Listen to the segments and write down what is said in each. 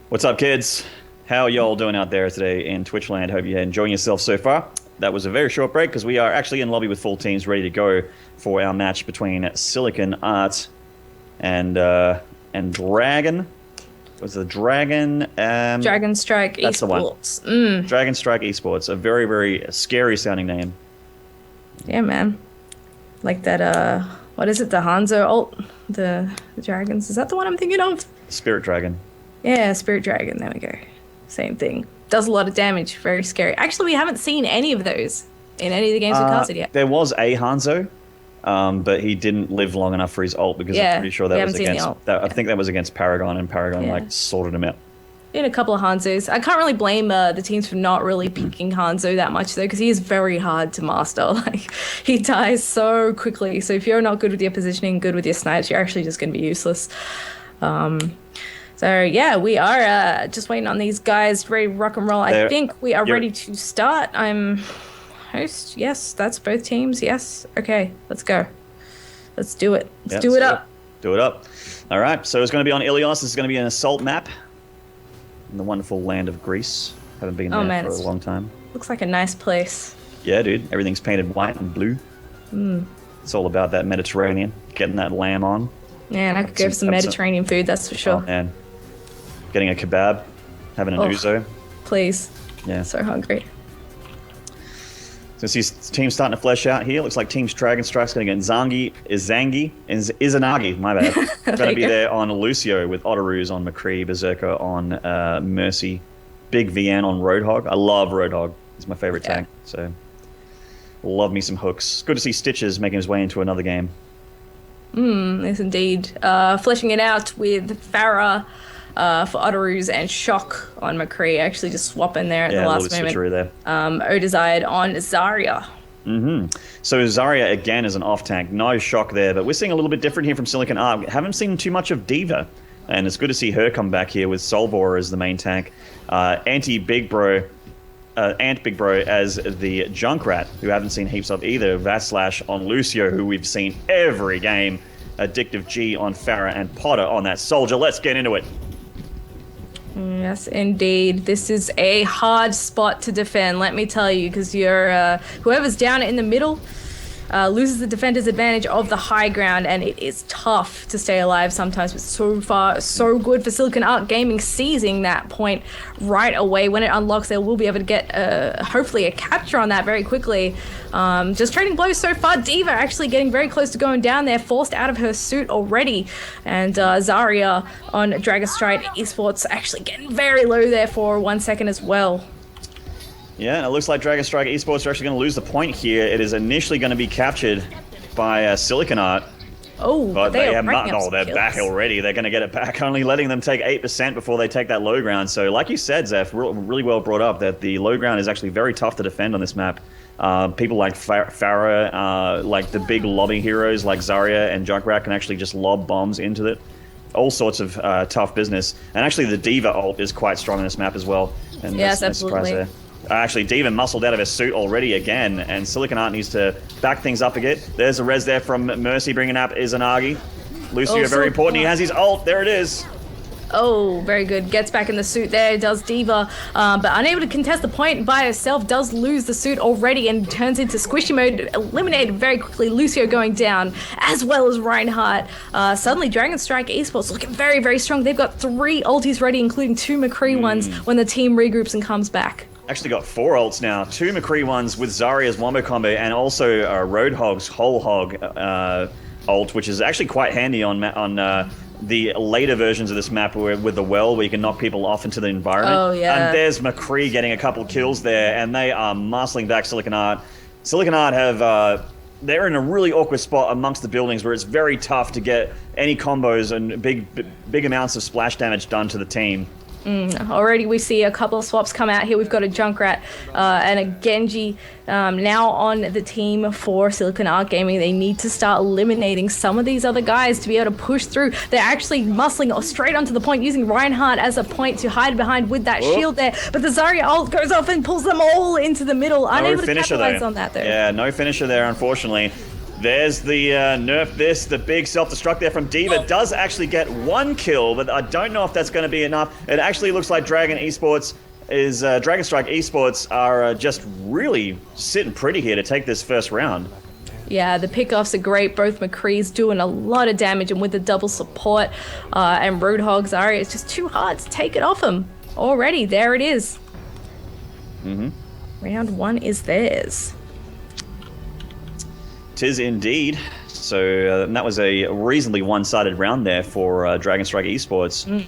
What's up, kids? How y'all doing out there today in Twitch land? Hope you're enjoying yourself so far. That was a very short break because we are actually in lobby with full teams ready to go for our match between Silicon Art and Dragon. Was the Dragon? Dragon Strike that's Esports. The one. Dragon Strike Esports, a very, very scary sounding name. Yeah, man. Like that. What is it? The Hanzo ult, the dragons. Is that the one I'm thinking of? Spirit Dragon. Yeah, Spirit Dragon. There we go. Same thing. Does a lot of damage. Very scary. Actually, we haven't seen any of those in any of the games we've casted yet. There was a Hanzo, but he didn't live long enough for his ult because I'm pretty sure that was against. I think that was against Paragon, and Paragon like sorted him out. In a couple of Hanzos. I can't really blame the teams for not really picking Hanzo that much though, because he is very hard to master. Like he dies so quickly. So if you're not good with your positioning, good with your snipes, you're actually just going to be useless. So yeah, we are just waiting on these guys ready to rock and roll. I think we are ready to start. I'm host. Yes, that's both teams. Yes. Okay, let's go. Let's do it. Let's do it up. Do it up. All right. So it's going to be on Ilios. This is going to be an assault map in the wonderful land of Greece. Haven't been there for a long time. Looks like a nice place. Yeah, dude. Everything's painted white and blue. It's all about that Mediterranean. Getting that lamb on. Yeah, and I could go for some Mediterranean food, that's for sure. Oh, man. Getting a kebab, having an ouzo. Please. Yeah. So hungry. So see team starting to flesh out here. Looks like Team's Dragon Strike's going to get Izanagi, my bad. Going to be there on Lucio with Otterus on McCree, Berserker on Mercy, Big VN on Roadhog. I love Roadhog. It's my favorite tank. So love me some hooks. Good to see Stitches making his way into another game. Yes, indeed. Fleshing it out with Farah for Otterus and Shock on McCree. Actually just swap in there at the last moment. There. Odesired on Zarya. So Zarya again is an off tank. No Shock there, but we're seeing a little bit different here from siliconart. Haven't seen too much of D.Va, and it's good to see her come back here with Solvor as the main tank. Ant-Big Bro as the Junkrat, who haven't seen heaps of either. Vaslash on Lucio, who we've seen every game. Addictive G on Farah and Potter on that Soldier. Let's get into it. Yes, indeed. This is a hard spot to defend, let me tell you, because you're whoever's down in the middle loses the defender's advantage of the high ground, and it is tough to stay alive sometimes, but so far so good for siliconartGAMING seizing that point right away. When it unlocks, they will be able to get hopefully a capture on that very quickly. Just trading blows so far. D.Va actually getting very close to going down there, forced out of her suit already, and Zarya on Dragon Strike Esports actually getting very low there for 1 second as well. Yeah, and it looks like Dragon Strike Esports are actually going to lose the point here. It is initially going to be captured by Siliconart. Oh, but they have not. Oh, they're back already. They're going to get it back, only letting them take 8% before they take that low ground. So, like you said, Zeph, really well brought up that the low ground is actually very tough to defend on this map. People like Farah, like the big lobby heroes like Zarya and Junkrat can actually just lob bombs into it. All sorts of tough business. And actually, the D.Va ult is quite strong on this map as well. And yes, absolutely. There. Actually, D.Va muscled out of his suit already again, and Siliconart needs to back things up again. There's a res there from Mercy bringing up Izanagi. Lucio, very important. He has his ult. There it is. Oh, very good. Gets back in the suit there, does D.Va, but unable to contest the point by herself, does lose the suit already and turns into squishy mode, eliminated very quickly. Lucio going down, as well as Reinhardt. Suddenly, Dragon Strike Esports looking very, very strong. They've got 3 ultis ready, including 2 McCree ones when the team regroups and comes back. Actually got 4 ults now, 2 McCree ones with Zarya's wombo combo, and also Roadhog's whole hog ult, which is actually quite handy on the later versions of this map with the well, where you can knock people off into the environment. Oh, yeah. And there's McCree getting a couple kills there, and they are muscling back Siliconart. Siliconart have... they're in a really awkward spot amongst the buildings where it's very tough to get any combos and big amounts of splash damage done to the team. Already we see a couple of swaps come out here. We've got a Junkrat and a Genji now on the team for siliconartGAMING. They need to start eliminating some of these other guys to be able to push through. They're actually muscling straight onto the point, using Reinhardt as a point to hide behind with that shield there. But the Zarya ult goes off and pulls them all into the middle. Unable to capitalize on that though. Yeah, no finisher there, unfortunately. There's the nerf this, the big self-destruct there from Diva. Does actually get 1 kill, but I don't know if that's going to be enough. It actually looks like Dragon Strike Esports are just really sitting pretty here to take this first round. Yeah, the pickoffs are great. Both McCree's doing a lot of damage, and with the double support and Roadhog Zarya, it's just too hard to take it off him. Already, there it is. Round 1 is theirs. Tis indeed. So that was a reasonably one-sided round there for Dragon Strike Esports.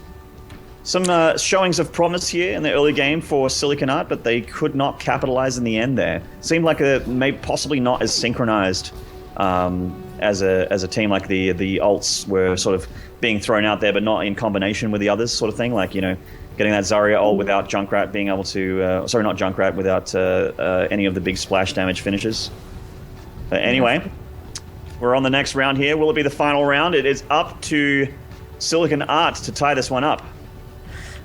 Some showings of promise here in the early game for siliconart, but they could not capitalize in the end there. Seemed like maybe possibly not as synchronized as a team. Like the ults were sort of being thrown out there, but not in combination with the others, sort of thing. Like, you know, getting that Zarya ult without Junkrat being able to... sorry, not Junkrat, without any of the big splash damage finishes. But anyway, we're on the next round here. Will it be the final round? It is up to siliconart to tie this one up.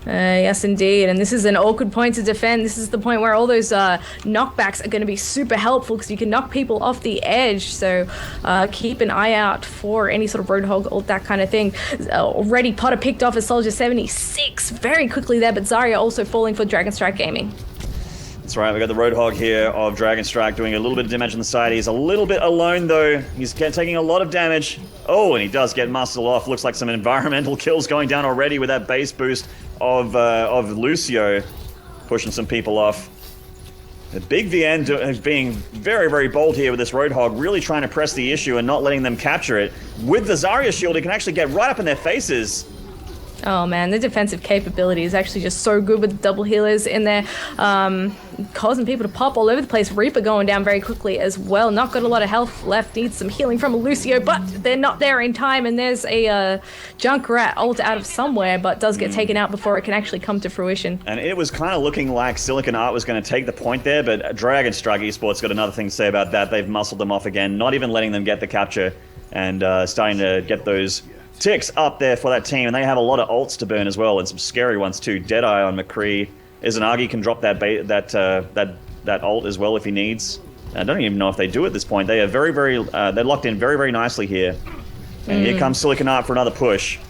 Yes, indeed. And this is an awkward point to defend. This is the point where all those knockbacks are going to be super helpful because you can knock people off the edge. So keep an eye out for any sort of Roadhog ult, that kind of thing. Already Potter picked off a Soldier 76 very quickly there, but Zarya also falling for Dragon Strike Gaming. That's right, we got the Roadhog here of Dragon Strike doing a little bit of damage on the side. He's a little bit alone though. He's taking a lot of damage. Oh, and he does get muscle off. Looks like some environmental kills going down already with that base boost of Lucio, pushing some people off. The big VN is being very, very bold here with this Roadhog, really trying to press the issue and not letting them capture it. With the Zarya shield, he can actually get right up in their faces. Oh man, the defensive capability is actually just so good with the double healers in there, causing people to pop all over the place. Reaper going down very quickly as well. Not got a lot of health left, needs some healing from a Lucio, but they're not there in time, and there's a Junkrat ult out of somewhere, but does get taken out before it can actually come to fruition. And it was kind of looking like siliconart was going to take the point there, but Dragon Strike Esports got another thing to say about that. They've muscled them off again, not even letting them get the capture, and starting to get those ticks up there for that team, and they have a lot of ults to burn as well, and some scary ones too. Deadeye on McCree. Izanagi can drop that ult as well if he needs. I don't even know if they do at this point. They are they're locked in very, very nicely here. And here comes siliconart for another push.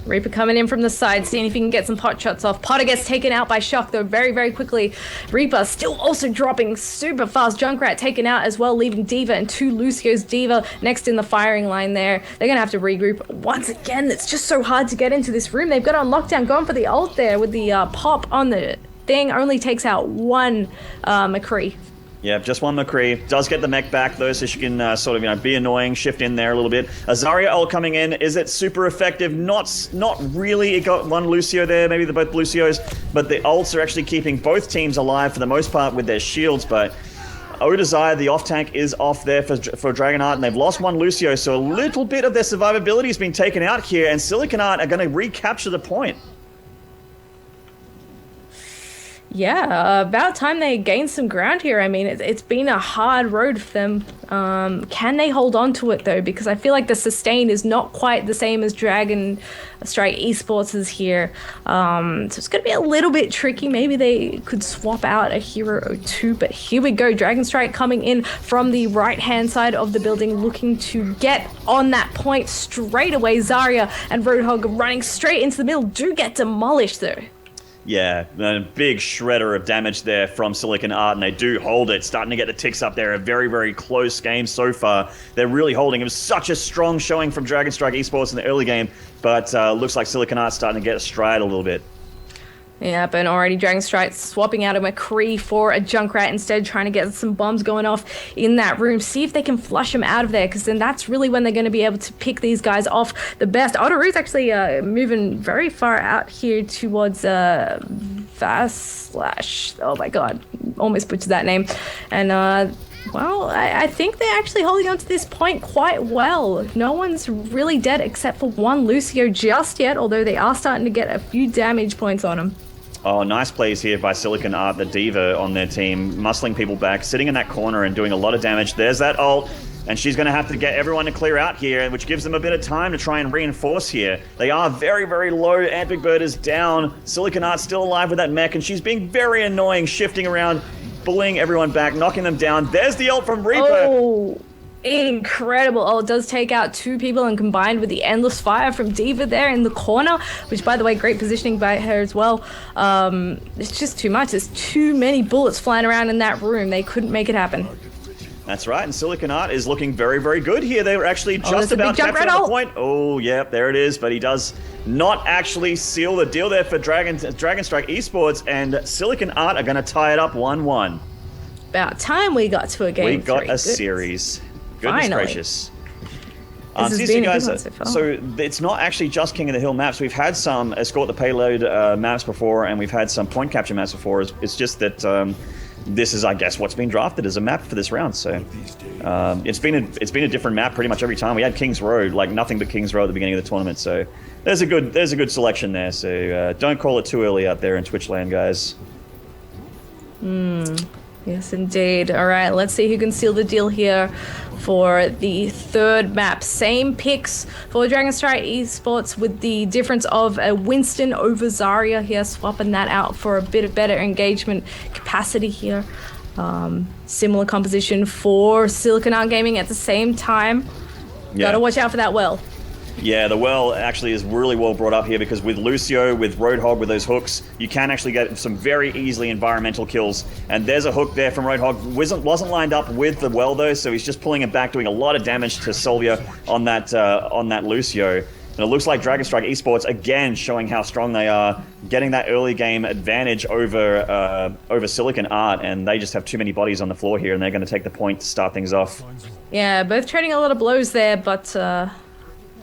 Reaper coming in from the side, seeing if he can get some pot shots off. Potter gets taken out by Shock, though, very, very quickly. Reaper still also dropping super fast. Junkrat taken out as well, leaving Diva and 2 Lucios. Diva next in the firing line there. They're going to have to regroup once again. It's just so hard to get into this room. They've got on lockdown, going for the ult there with the pop on the thing. Only takes out 1 McCree. Yeah, just 1 McCree. Does get the mech back, though, so she can sort of, you know, be annoying, shift in there a little bit. A Zarya ult coming in. Is it super effective? Not really. It got 1 Lucio there, maybe both Lucios, but the ults are actually keeping both teams alive for the most part with their shields, but Odazai, the off-tank, is off there for Dragonheart, and they've lost 1 Lucio, so a little bit of their survivability has been taken out here, and siliconart are going to recapture the point. Yeah, about time they gained some ground here. I mean, it's been a hard road for them. Can they hold on to it, though? Because I feel like the sustain is not quite the same as Dragon Strike Esports is here. So it's going to be a little bit tricky. Maybe they could swap out a hero or 2. But here we go. Dragon Strike coming in from the right-hand side of the building, looking to get on that point straight away. Zarya and Roadhog running straight into the middle. Do get demolished, though. Yeah, a big shredder of damage there from siliconart, and they do hold it. Starting to get the ticks up there. A very, very close game so far. They're really holding. It was such a strong showing from Dragon Strike Esports in the early game, but looks like siliconart's starting to get astride a little bit. Yeah, but already Dragon Strike swapping out a McCree for a Junkrat instead, trying to get some bombs going off in that room. See if they can flush them out of there, because then that's really when they're going to be able to pick these guys off the best. Otaru's actually moving very far out here towards Fast Slash. Oh my god, almost butchered that name. And well, I think they're actually holding on to this point quite well. No one's really dead except for 1 Lucio just yet, although they are starting to get a few damage points on them. Oh, nice plays here by siliconart, the Diva on their team, muscling people back, sitting in that corner and doing a lot of damage. There's that ult, and she's going to have to get everyone to clear out here, which gives them a bit of time to try and reinforce here. They are very, very low. Ant Bird is down. Siliconart's still alive with that mech, and she's being very annoying, shifting around, bullying everyone back, knocking them down. There's the ult from Reaper. Oh. Incredible. Oh, it does take out 2 people, and combined with the endless fire from D.Va there in the corner, which, by the way, great positioning by her as well. It's just too much. There's too many bullets flying around in that room. They couldn't make it happen. That's right, and siliconart is looking very, very good here. They were actually just about capturing the point. Oh, yeah, there it is, but he does not actually seal the deal there for Dragon Strike Esports, and siliconart are going to tie it up 1-1. About time we got to a game. We got a series. Goodness Finally. Gracious. This has been a good one so far. So it's not actually just King of the Hill maps. We've had some Escort the Payload maps before, and we've had some point capture maps before. It's just that this is, I guess, what's been drafted as a map for this round. So it's been a different map pretty much every time. We had King's Row, like nothing but King's Row at the beginning of the tournament. So there's a good selection there. So don't call it too early out there in Twitch land, guys. Yes, indeed. All right, let's see who can seal the deal here for the third map. Same picks for Dragon Strike Esports, with the difference of a Winston over Zarya here, swapping that out for a bit of better engagement capacity here. Similar composition for siliconartGAMING at the same time. Yeah. Gotta watch out for that well. Yeah, the well actually is really well brought up here, because with Lucio, with Roadhog, with those hooks, you can actually get some very easily environmental kills. And there's a hook there from Roadhog. Wasn't lined up with the well though, so he's just pulling it back, doing a lot of damage to Solvia on that Lucio. And it looks like Dragon Strike Esports again showing how strong they are, getting that early game advantage over siliconart, and they just have too many bodies on the floor here, and they're going to take the point to start things off. Yeah, both trading a lot of blows there, but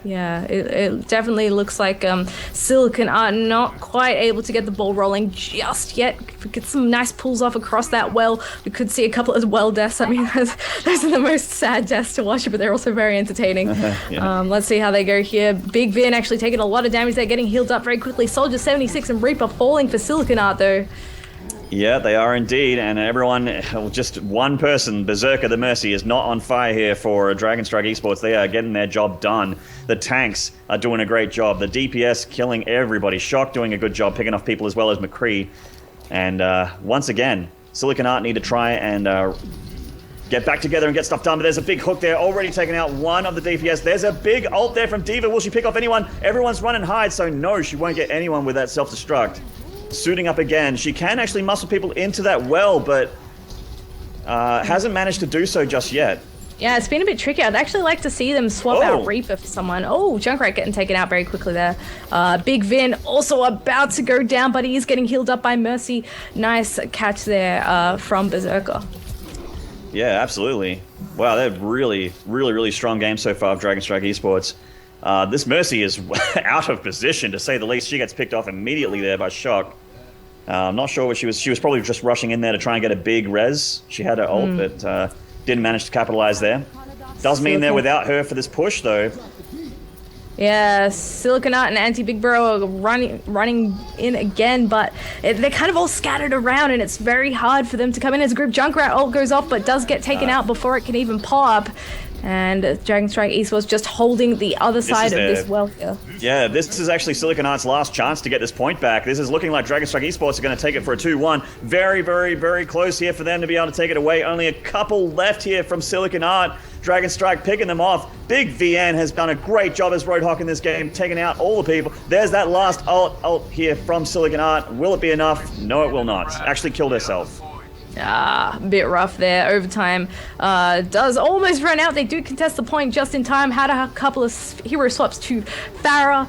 yeah, it definitely looks like siliconart not quite able to get the ball rolling just yet. If we get some nice pulls off across that well, we could see a couple of well deaths. I mean, those are the most sad deaths to watch, but they're also very entertaining. Yeah. Let's see how they go here. Big Vin actually taking a lot of damage there, getting healed up very quickly. Soldier 76 and Reaper falling for siliconart though. Yeah, they are indeed, and everyone, just one person, Berserker the Mercy, is not on fire here for Dragon Strike Esports. They are getting their job done. The tanks are doing a great job. The DPS killing everybody. Shock doing a good job, picking off people as well as McCree. And once again, siliconart need to try and get back together and get stuff done. But there's a big hook there, already taking out one of the DPS. There's a big ult there from D.Va. Will she pick off anyone? Everyone's run and hide, so no, she won't get anyone with that self-destruct. Suiting up again. She can actually muscle people into that well, but hasn't managed to do so just yet. Yeah, it's been a bit tricky. I'd actually like to see them swap out Reaper for someone. Oh, Junkrat getting taken out very quickly there. Big Vin also about to go down, but he is getting healed up by Mercy. Nice catch there from Berserker. Yeah, absolutely. Wow, they're really, really, really strong game so far of Dragon Strike Esports. This Mercy is out of position, to say the least. She gets picked off immediately there by Shock. I'm not sure what she was. She was probably just rushing in there to try and get a big res. She had her ult, but didn't manage to capitalize there. Does mean they're without her for this push, though. Yeah, siliconart and Anti-Big Bro are running in again, but they're kind of all scattered around, and it's very hard for them to come in as a group. Junkrat ult goes off, but does get taken out before it can even pop. And Dragon Strike Esports just holding the other side of this well here. Yeah, this is actually siliconart's last chance to get this point back. This is looking like Dragon Strike Esports are going to take it for a 2-1. Very, very, very close here for them to be able to take it away. Only a couple left here from siliconart. Dragon Strike picking them off. Big VN has done a great job as Roadhog in this game, taking out all the people. There's that last ult here from siliconart. Will it be enough? No, it will not. Actually killed herself. A bit rough there. Overtime does almost run out. They do contest the point just in time. Had a couple of hero swaps to Farah,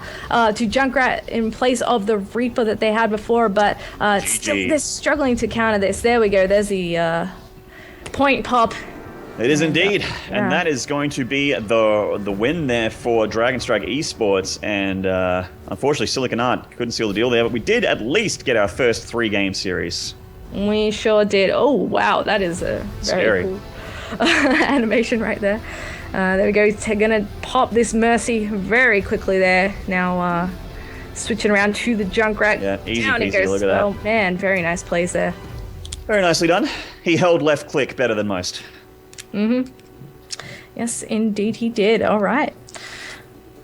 to Junkrat in place of the Reaper that they had before, but still they're struggling to counter this. There we go. There's the point pop. It is indeed, and that is going to be the win there for Dragon Strike Esports. And unfortunately, siliconart couldn't seal the deal there, but we did at least get our first 3-game series. We sure did. Oh, wow. That is a very cool animation right there. There we go. Gonna pop this Mercy very quickly there. Now switching around to the Junkrat. Yeah, easy Down peasy. it goes. Look at that. Oh, man. Very nice plays there. Very nicely done. He held left click better than most. Mm-hmm. Yes, indeed he did. All right.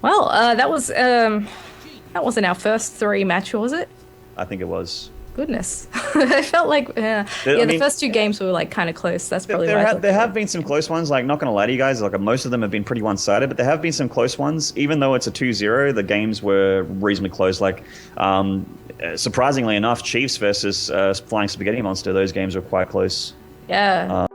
Well, that wasn't our first 3 match, was it? I think it was. Goodness. I felt like, yeah, the first two games were like kind of close. That's probably why I thought there have been some close ones. Like, not going to lie to you guys, like most of them have been pretty one-sided, but there have been some close ones. Even though it's a 2-0, the games were reasonably close. Like, surprisingly enough, Chiefs versus Flying Spaghetti Monster, those games were quite close. Yeah.